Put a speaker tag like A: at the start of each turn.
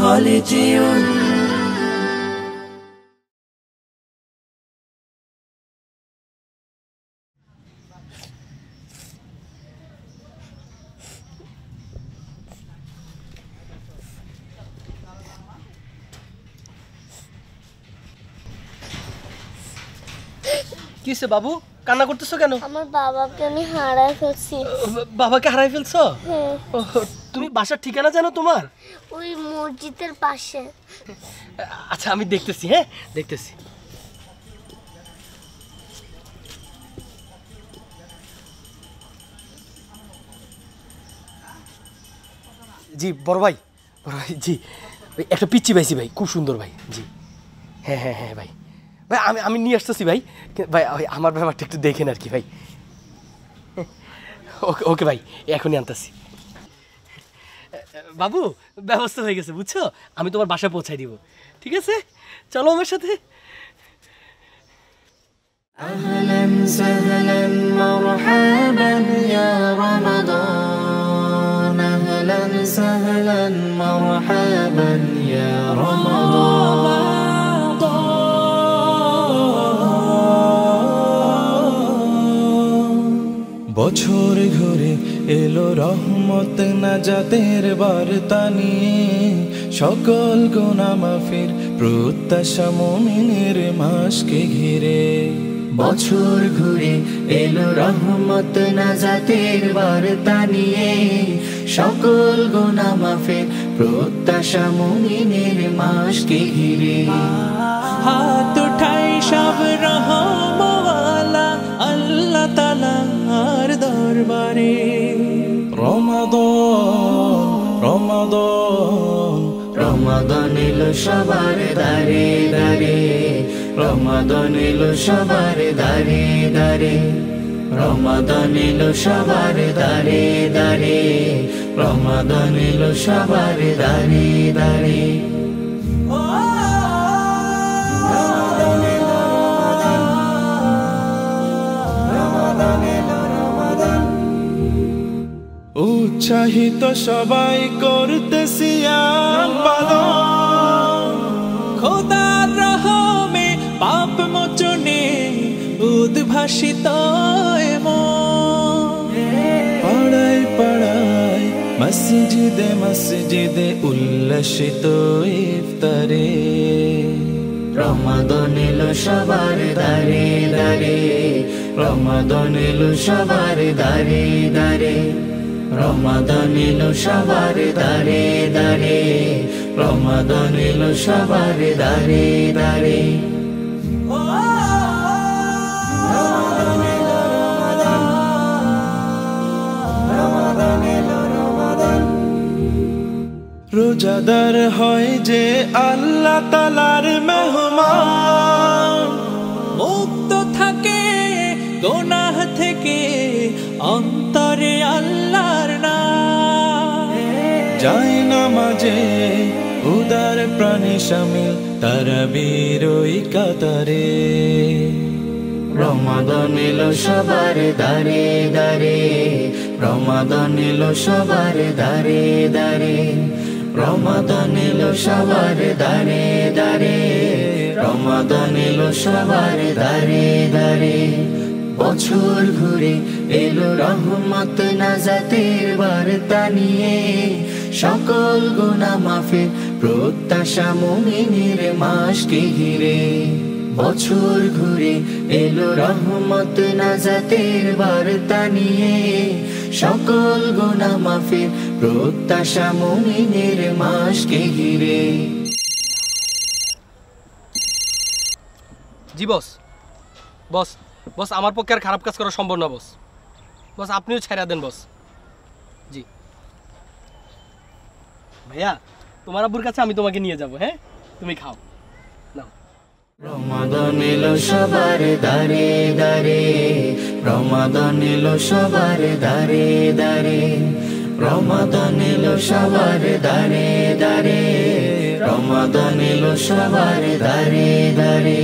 A: خالدون
B: কিসে বাবু কান্না করতেছো কেন?
C: আমার বাবাকে আমি হারাই ফেলছি।
B: বাবাকে হারাই ফেলছো?
C: হ্যাঁ।
B: তুমি বাসার ঠিকানা জানো তোমার?
C: ওই মসজিদের পাশে।
B: আচ্ছা আমি দেখতেছি, হ্যাঁ দেখতেছি। জি বড় ভাই জি একটা পিচ্চি পাইছি ভাই, খুব সুন্দর ভাই। জি হ্যাঁ হ্যাঁ হ্যাঁ ভাই ভাই আমি আমি নিয়ে আসতেছি ভাই। ভাই আমার ব্যাপারটা একটু দেখেন আর কি ভাই। ওকে ওকে ভাই এখনই আনতেছি। বাবু ব্যবস্থা হয়ে গেছে বুঝছো, আমি তোমার বাসায় পৌঁছাই দিব। ঠিক আছে চলো আমার সাথে।
A: أهلا سهلا مرحبا يا رمضان أهلا سهلا مرحبا يا رمضان বছর ঘুরে এলো রহমত নাজাতের বার্তা নিয়ে সকল গুনাহ মাফির প্রত্যাশা মুমিনের মাসকে ঘিরে বছর ঘুরে এলো রহমত নাজাতের বার্তা নিয়ে সকল গুনাহ মাফির প্রত্যাশা মুমিনের মাসকে ঘিরে হাত উঠাই সব রহমওয়ালা আল্লাহ তাআলার দরবারে রমাদান রমাদান রমাদান এলো সবার দারে দারে রমাদান এলো সবার দারে দারে রমাদান এলো সবার দারে দারে রমাদান এলো সবার দারে দারে উৎসাহিত সবাই করতে সিয়াম পালন খোদার রহমে পাপ মোচনে উদ্ভাসিত পাড়ায় পাড়ায় মসজিদে মসজিদে উল্লাসিত ইফতারে রমাদান এলো সবার দারে দারে রমাদান এলো সবার দারে দারে রমাদান এলো সবার দারে দারে রমাদান এলো সবার দারে দারে রোজাদার হয় যে আল্লাহ তাআলার মেহমান মুক্ত থাকে গুনাহ থেকে অন্তরে আল্লাহর নাম যায় নামাজে উদার প্রাণী শামিল তারাবির ওই কাতারে রমাদান এলো সবার দারে দারে রমাদান এলো সবার দারে দারে রমাদান এলো সবার দারে দারে রমাদান এলো সবার দারে দারে বছর ঘুরে এলো রহমত নাজাতের বার্তা নিয়ে সকল গুনাহ মাফের প্রত্যাশা মুমিনের মাসকে ঘিরে বছর ঘুরে এলো রহমত নাজাতের বার্তা নিয়ে সকল গুনাহ মাফের প্রত্যাশা মুমিনের মাসকে ঘিরে।
B: জি বস বস বস আমার পক্ষে আর খারাপ কাজ করা সম্ভব না বস। বস আপনিও ছেড়ে দেন বস। জি ভাইয়া তোমার আব্বুর কাছে আমি তোমাকে নিয়ে যাব, হ্যাঁ তুমি খাও নাও।
A: রমাদান এলো সবার দারে দারে রমাদান এলো সবার দারে দারে রমাদান এলো সবার দারে দারে রমাদান এলো সবার দারে দারে।